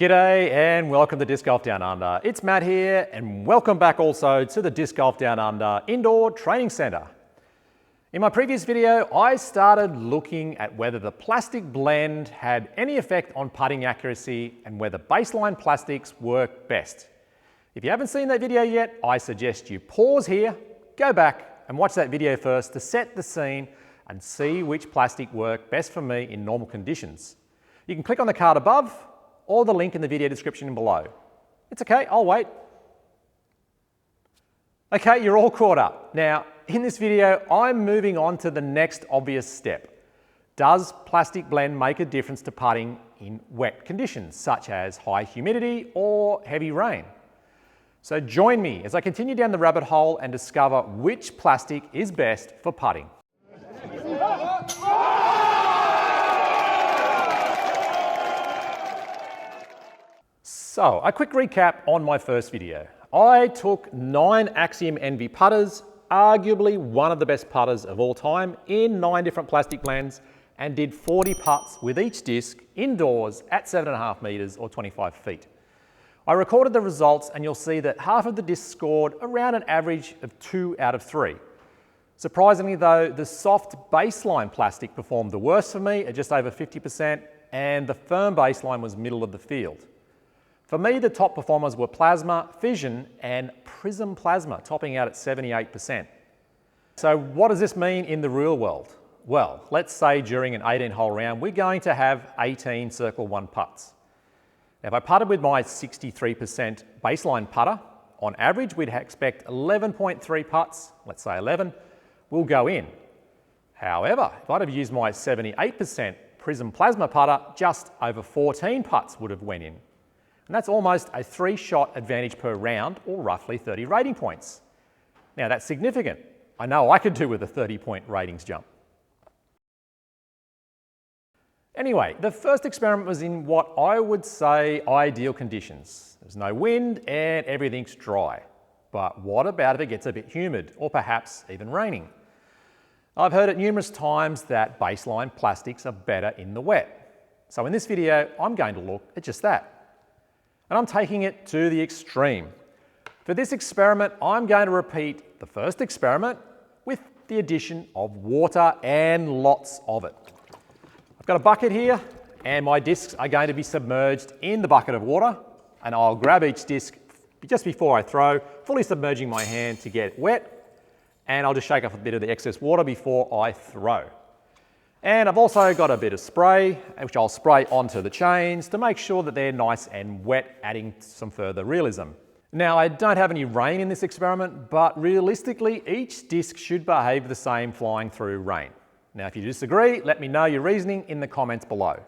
G'day and welcome to Disc Golf Down Under. It's Matt here and welcome back also to the Disc Golf Down Under Indoor Training Centre. In my previous video, I started looking at whether the plastic blend had any effect on putting accuracy and whether baseline plastics work best. If you haven't seen that video yet, I suggest you pause here, go back and watch that video first to set the scene and see which plastic worked best for me in normal conditions. You can click on the card above or the link in the video description below. It's okay, I'll wait. Okay, you're all caught up. Now, in this video, I'm moving on to the next obvious step. Does plastic blend make a difference to putting in wet conditions, such as high humidity or heavy rain? So join me as I continue down the rabbit hole and discover which plastic is best for putting. So, a quick recap on my first video. I took 9 Axiom Envy putters, arguably one of the best putters of all time, in 9 different plastic blends and did 40 putts with each disc indoors at 7.5 metres or 25 feet. I recorded the results and you'll see that half of the discs scored around an average of 2 out of 3. Surprisingly though, the soft baseline plastic performed the worst for me at just over 50% and the firm baseline was middle of the field. For me, the top performers were Plasma, Fission and Prism Plasma, topping out at 78%. So what does this mean in the real world? Well, let's say during an 18-hole round, we're going to have 18 Circle 1 putts. Now, if I putted with my 63% baseline putter, on average, we'd expect 11.3 putts, let's say 11, will go in. However, if I'd have used my 78% Prism Plasma putter, just over 14 putts would have went in. And that's almost a 3-shot advantage per round, or roughly 30 rating points. Now that's significant. I know I could do with a 30-point ratings jump. Anyway, the first experiment was in what I would say ideal conditions. There's no wind and everything's dry. But what about if it gets a bit humid, or perhaps even raining? I've heard it numerous times that baseline plastics are better in the wet. So in this video, I'm going to look at just that. And I'm taking it to the extreme. For this experiment, I'm going to repeat the first experiment with the addition of water and lots of it. I've got a bucket here and my discs are going to be submerged in the bucket of water, and I'll grab each disc just before I throw, fully submerging my hand to get it wet, and I'll just shake off a bit of the excess water before I throw. And I've also got a bit of spray, which I'll spray onto the chains to make sure that they're nice and wet, adding some further realism. Now, I don't have any rain in this experiment, but realistically, each disc should behave the same flying through rain. Now, if you disagree, let me know your reasoning in the comments below.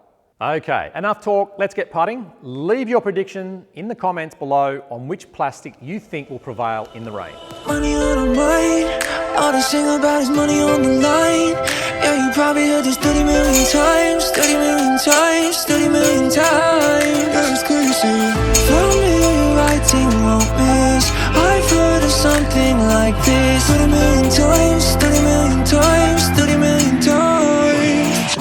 Okay, enough talk, let's get putting. Leave your prediction in the comments below on which plastic you think will prevail in the rain. Money on her mind, all they sing about is money on the line. Yeah, you probably heard this 30 million times, 30 million times, 30 million times. Yeah, it's crazy. From me, writing won't miss. I've heard of something like this 30 million times, 30 million times, 30 million times.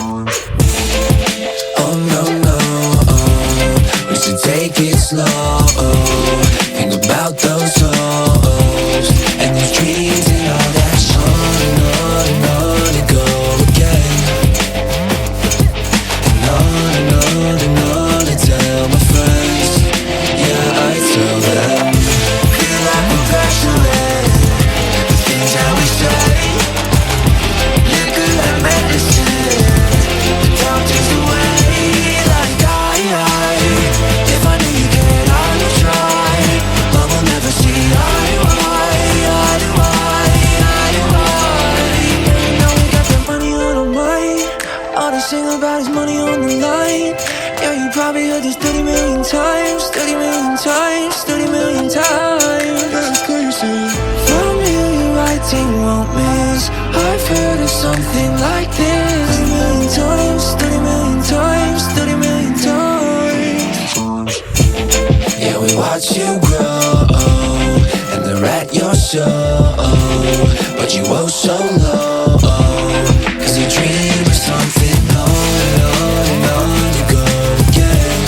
Oh no, no, oh, we should take it slow. Think about those hoes and those dreams and all that. On to go again, and on to tell my friends. Yeah, I tell them. Feel like we're passionate, the things that we say. Liquor like medicine, the doubt is away. Like if I knew you cared, I would try, but we'll never see eye to eye, eye to eye, eye to eye. Now we got that money on our mind, all they sing about is money on the line. Yeah, you probably heard this 30 million times, 30 million times, 30 million times. Yeah, it's crazy. From you, writing won't miss. I've heard of something like this 30 million times, 30 million times, 30 million times. Yeah, we watch you grow, and they're at your show, but you oh so low, 'cause you dream of something on and on and on. You go again.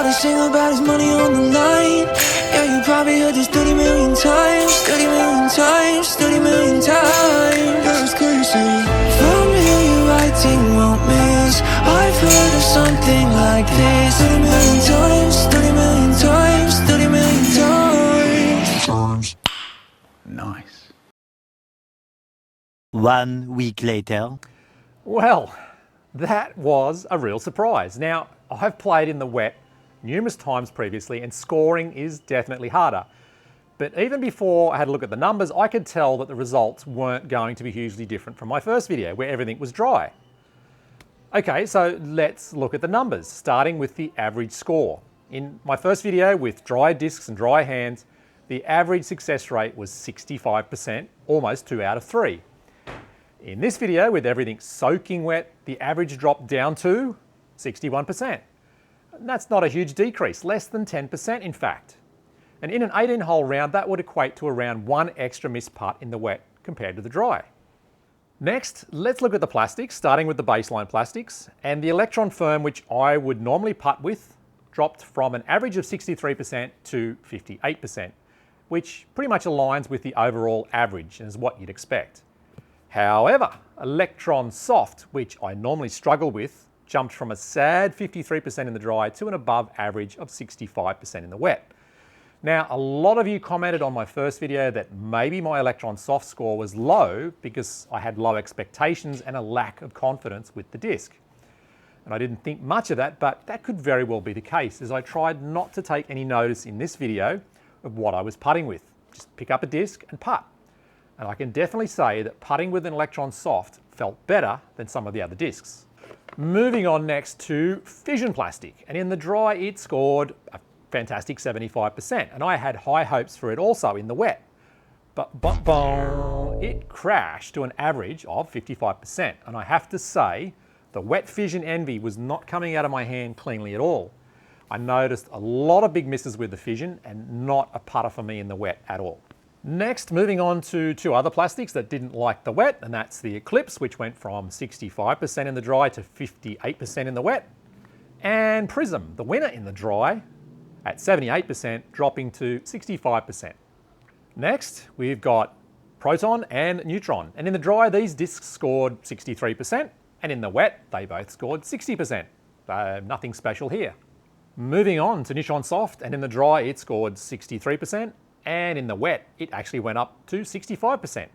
they sing about is money on the line. Yeah, you probably heard this 30 million times, 30 million times, 30 million times. Yeah, it's crazy. Familiar writing won't miss. I've heard of something like this 30 million times, 30 million times, 30 million times. Nice. 1 week later. Well, that was a real surprise. Now, I've played in the wet numerous times previously and scoring is definitely harder. But even before I had a look at the numbers, I could tell that the results weren't going to be hugely different from my first video where everything was dry. Okay, so let's look at the numbers, starting with the average score. In my first video with dry discs and dry hands, the average success rate was 65%, almost 2 out of 3. In this video, with everything soaking wet, the average dropped down to 61%. And that's not a huge decrease, less than 10% in fact. And in an 18-hole round, that would equate to around 1 extra missed putt in the wet compared to the dry. Next, let's look at the plastics, starting with the baseline plastics. And the Electron Firm, which I would normally putt with, dropped from an average of 63% to 58%, which pretty much aligns with the overall average and is what you'd expect. However, Electron Soft, which I normally struggle with, jumped from a sad 53% in the dry to an above average of 65% in the wet. Now, a lot of you commented on my first video that maybe my Electron Soft score was low because I had low expectations and a lack of confidence with the disc. And I didn't think much of that, but that could very well be the case as I tried not to take any notice in this video of what I was putting with. Just pick up a disc and putt. And I can definitely say that putting with an Electron Soft felt better than some of the other discs. Moving on next to Fission Plastic, and in the dry it scored a fantastic 75%, and I had high hopes for it also in the wet. But it crashed to an average of 55%, and I have to say the wet Fission Envy was not coming out of my hand cleanly at all. I noticed a lot of big misses with the Fission and not a putter for me in the wet at all. Next, moving on to 2 other plastics that didn't like the wet, and that's the Eclipse, which went from 65% in the dry to 58% in the wet, and Prism, the winner in the dry, at 78%, dropping to 65%. Next, we've got Proton and Neutron, and in the dry, these discs scored 63%, and in the wet, they both scored 60%. Nothing special here. Moving on to Neutron Soft, and in the dry, it scored 63%, and in the wet, it actually went up to 65%.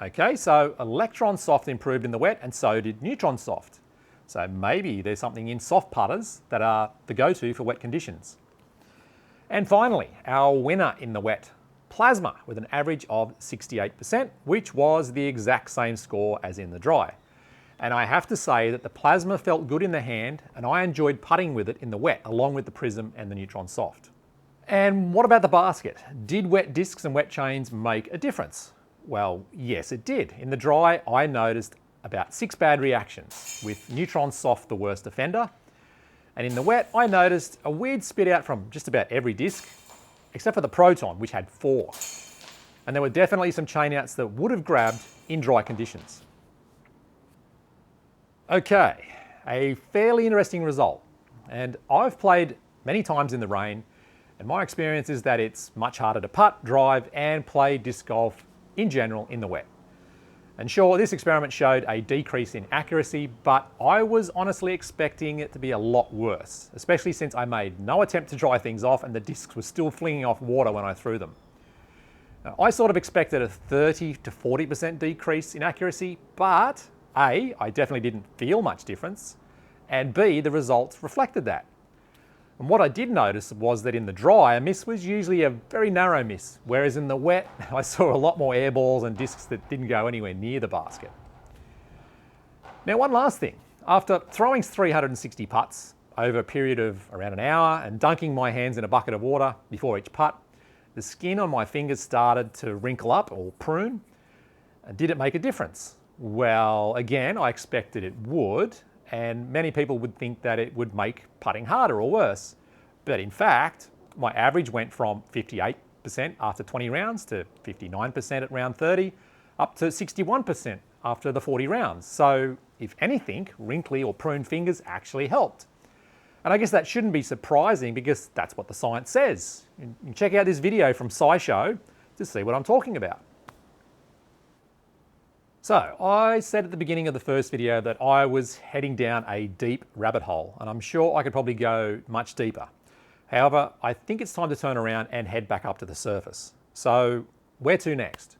Okay, so Electron Soft improved in the wet, and so did Neutron Soft. So maybe there's something in soft putters that are the go-to for wet conditions. And finally, our winner in the wet, Plasma, with an average of 68%, which was the exact same score as in the dry. And I have to say that the Plasma felt good in the hand, and I enjoyed putting with it in the wet, along with the Prism and the Neutron Soft. And what about the basket? Did wet discs and wet chains make a difference? Well, yes, it did. In the dry, I noticed about 6 bad reactions, with Neutron Soft the worst offender. And in the wet, I noticed a weird spit out from just about every disc, except for the Proton, which had 4. And there were definitely some chain outs that would have grabbed in dry conditions. Okay, a fairly interesting result. And I've played many times in the rain, and my experience is that it's much harder to putt, drive, and play disc golf in general in the wet. And sure, this experiment showed a decrease in accuracy, but I was honestly expecting it to be a lot worse, especially since I made no attempt to dry things off and the discs were still flinging off water when I threw them. Now, I sort of expected a 30 to 40% decrease in accuracy, but A, I definitely didn't feel much difference, and B, the results reflected that. And what I did notice was that in the dry, a miss was usually a very narrow miss, whereas in the wet, I saw a lot more air balls and discs that didn't go anywhere near the basket. Now, one last thing. After throwing 360 putts over a period of around an hour and dunking my hands in a bucket of water before each putt, the skin on my fingers started to wrinkle up or prune. And did it make a difference? Well, again, I expected it would, and many people would think that it would make putting harder or worse. But in fact, my average went from 58% after 20 rounds to 59% at round 30, up to 61% after the 40 rounds. So if anything, wrinkly or pruned fingers actually helped. And I guess that shouldn't be surprising because that's what the science says. You can check out this video from SciShow to see what I'm talking about. So, I said at the beginning of the first video that I was heading down a deep rabbit hole, and I'm sure I could probably go much deeper. However, I think it's time to turn around and head back up to the surface. So, where to next?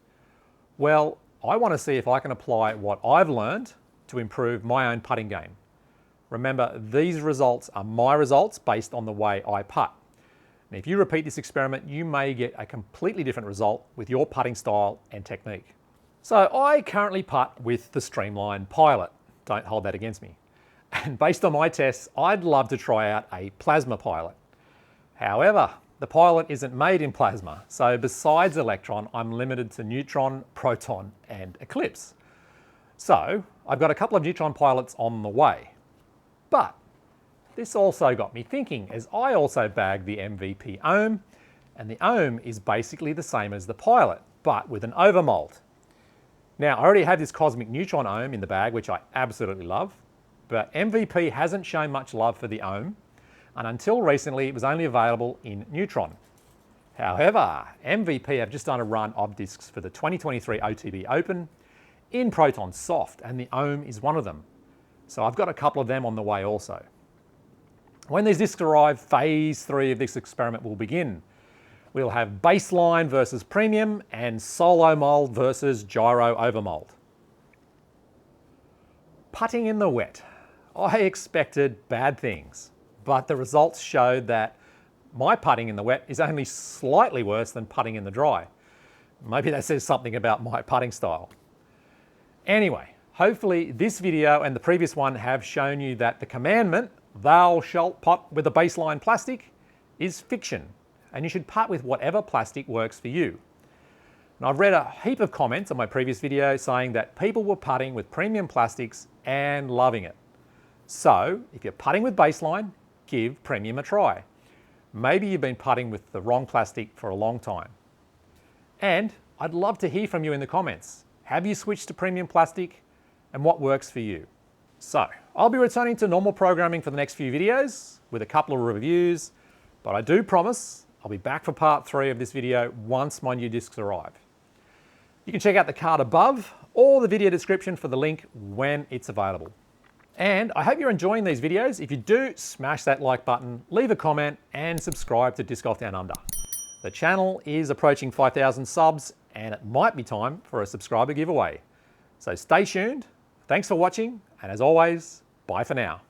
Well, I want to see if I can apply what I've learned to improve my own putting game. Remember, these results are my results based on the way I putt. And if you repeat this experiment, you may get a completely different result with your putting style and technique. So I currently putt with the Streamline Pilot. Don't hold that against me. And based on my tests, I'd love to try out a Plasma Pilot. However, the Pilot isn't made in plasma, so besides Electron, I'm limited to Neutron, Proton, and Eclipse. So I've got a couple of Neutron Pilots on the way. But this also got me thinking, as I also bagged the MVP Ohm, and the Ohm is basically the same as the Pilot, but with an overmold. Now, I already have this Cosmic Neutron Ohm in the bag, which I absolutely love, but MVP hasn't shown much love for the Ohm, and until recently it was only available in Neutron. However, MVP have just done a run of discs for the 2023 OTB Open in Proton Soft, and the Ohm is one of them. So I've got a couple of them on the way also. When these discs arrive, phase 3 of this experiment will begin. We'll have baseline versus premium and solo mold versus gyro overmold. Putting in the wet. I expected bad things, but the results showed that my putting in the wet is only slightly worse than putting in the dry. Maybe that says something about my putting style. Anyway, hopefully this video and the previous one have shown you that the commandment, thou shalt putt with a baseline plastic, is fiction, and you should putt with whatever plastic works for you. And I've read a heap of comments on my previous video saying that people were putting with premium plastics and loving it. So, if you're putting with baseline, give premium a try. Maybe you've been putting with the wrong plastic for a long time. And I'd love to hear from you in the comments. Have you switched to premium plastic, and what works for you? So, I'll be returning to normal programming for the next few videos with a couple of reviews, but I do promise I'll be back for part 3 of this video once my new discs arrive. You can check out the card above or the video description for the link when it's available. And I hope you're enjoying these videos. If you do, smash that like button, leave a comment, and subscribe to Disc Golf Down Under. The channel is approaching 5,000 subs, and it might be time for a subscriber giveaway. So stay tuned, thanks for watching, and as always, bye for now.